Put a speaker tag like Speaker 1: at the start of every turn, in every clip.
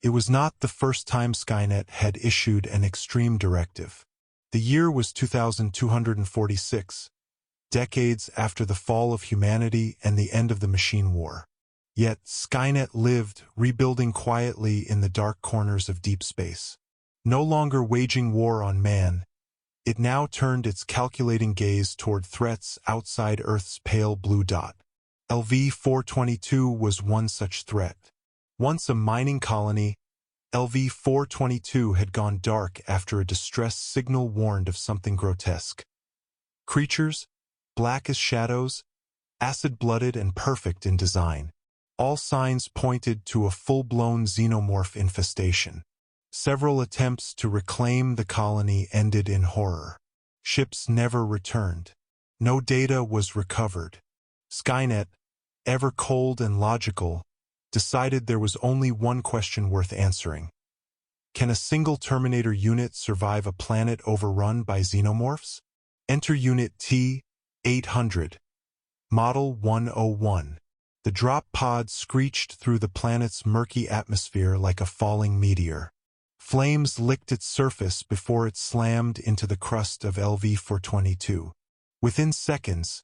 Speaker 1: It was not the first time Skynet had issued an extreme directive. The year was 2246, decades after the fall of humanity and the end of the machine war. Yet Skynet lived, rebuilding quietly in the dark corners of deep space. No longer waging war on man, it now turned its calculating gaze toward threats outside Earth's pale blue dot. LV-422 was one such threat. Once a mining colony, LV-422 had gone dark after a distress signal warned of something grotesque. Creatures, black as shadows, acid-blooded and perfect in design. All signs pointed to a full-blown xenomorph infestation. Several attempts to reclaim the colony ended in horror. Ships never returned. No data was recovered. Skynet, ever cold and logical, decided there was only one question worth answering. Can a single Terminator unit survive a planet overrun by xenomorphs? Enter Unit T-800. Model 101. The drop pod screeched through the planet's murky atmosphere like a falling meteor. Flames licked its surface before it slammed into the crust of LV-422. Within seconds,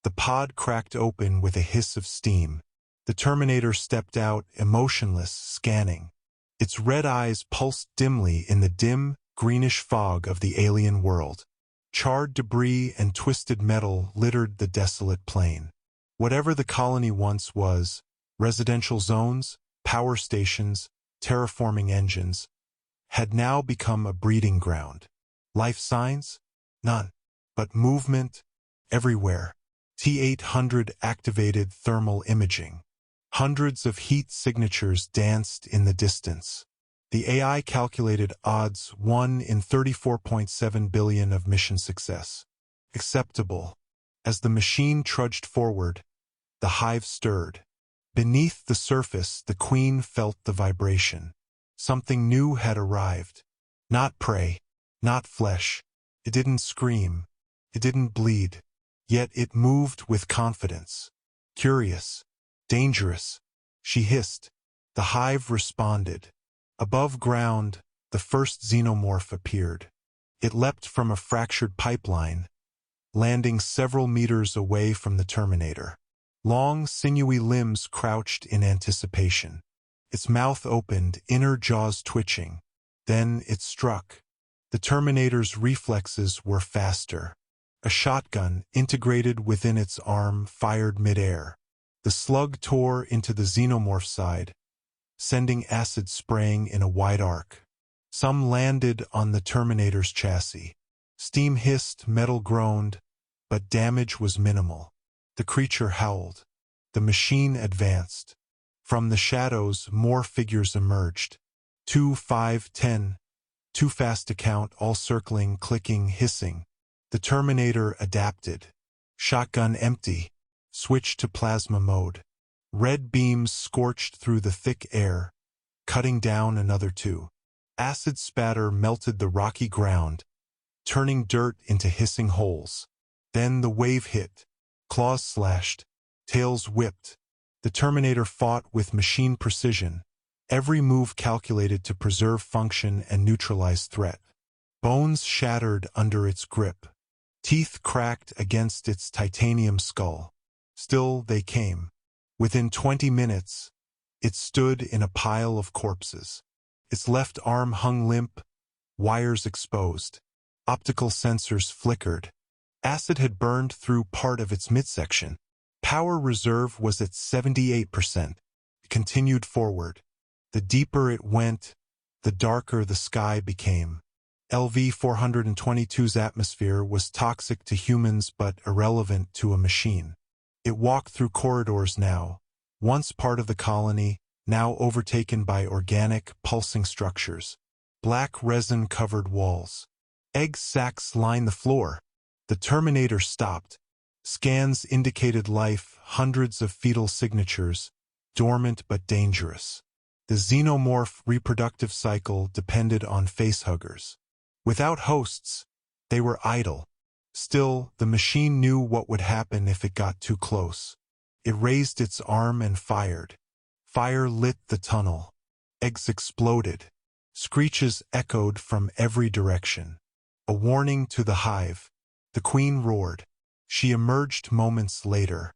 Speaker 1: the pod cracked open with a hiss of steam. The Terminator stepped out, emotionless, scanning. Its red eyes pulsed dimly in the dim, greenish fog of the alien world. Charred debris and twisted metal littered the desolate plain. Whatever the colony once was, residential zones, power stations, terraforming engines, had now become a breeding ground. Life signs? None. But movement? Everywhere. T-800 activated thermal imaging. Hundreds of heat signatures danced in the distance. The AI calculated odds 1 in 34.7 billion of mission success. Acceptable. As the machine trudged forward, the hive stirred. Beneath the surface, the queen felt the vibration. Something new had arrived. Not prey, not flesh. It didn't scream. It didn't bleed. Yet it moved with confidence. Curious. Dangerous. She hissed. The hive responded. Above ground, the first xenomorph appeared. It leapt from a fractured pipeline, landing several meters away from the Terminator. Long, sinewy limbs crouched in anticipation. Its mouth opened, inner jaws twitching. Then it struck. The Terminator's reflexes were faster. A shotgun, integrated within its arm, fired midair. The slug tore into the xenomorph side, sending acid spraying in a wide arc. Some landed on the Terminator's chassis. Steam hissed, metal groaned, but damage was minimal. The creature howled. The machine advanced. From the shadows, more figures emerged. 2, 5, 10. Too fast to count, all circling, clicking, hissing. The Terminator adapted. Shotgun empty. Switched to plasma mode. Red beams scorched through the thick air, cutting down another 2. Acid spatter melted the rocky ground, turning dirt into hissing holes. Then the wave hit. Claws slashed. Tails whipped. The Terminator fought with machine precision, every move calculated to preserve function and neutralize threat. Bones shattered under its grip. Teeth cracked against its titanium skull. Still they came. Within 20 minutes, it stood in a pile of corpses. Its left arm hung limp, wires exposed. Optical sensors flickered. Acid had burned through part of its midsection. Power reserve was at 78%. It continued forward. The deeper it went, the darker the sky became. LV-422's atmosphere was toxic to humans but irrelevant to a machine. It walked through corridors now, once part of the colony, now overtaken by organic, pulsing structures. Black resin-covered walls. Egg sacs lined the floor. The Terminator stopped. Scans indicated life, hundreds of fetal signatures, dormant but dangerous. The xenomorph reproductive cycle depended on facehuggers. Without hosts, they were idle. Still, the machine knew what would happen if it got too close. It raised its arm and fired. Fire lit the tunnel. Eggs exploded. Screeches echoed from every direction. A warning to the hive. The queen roared. She emerged moments later,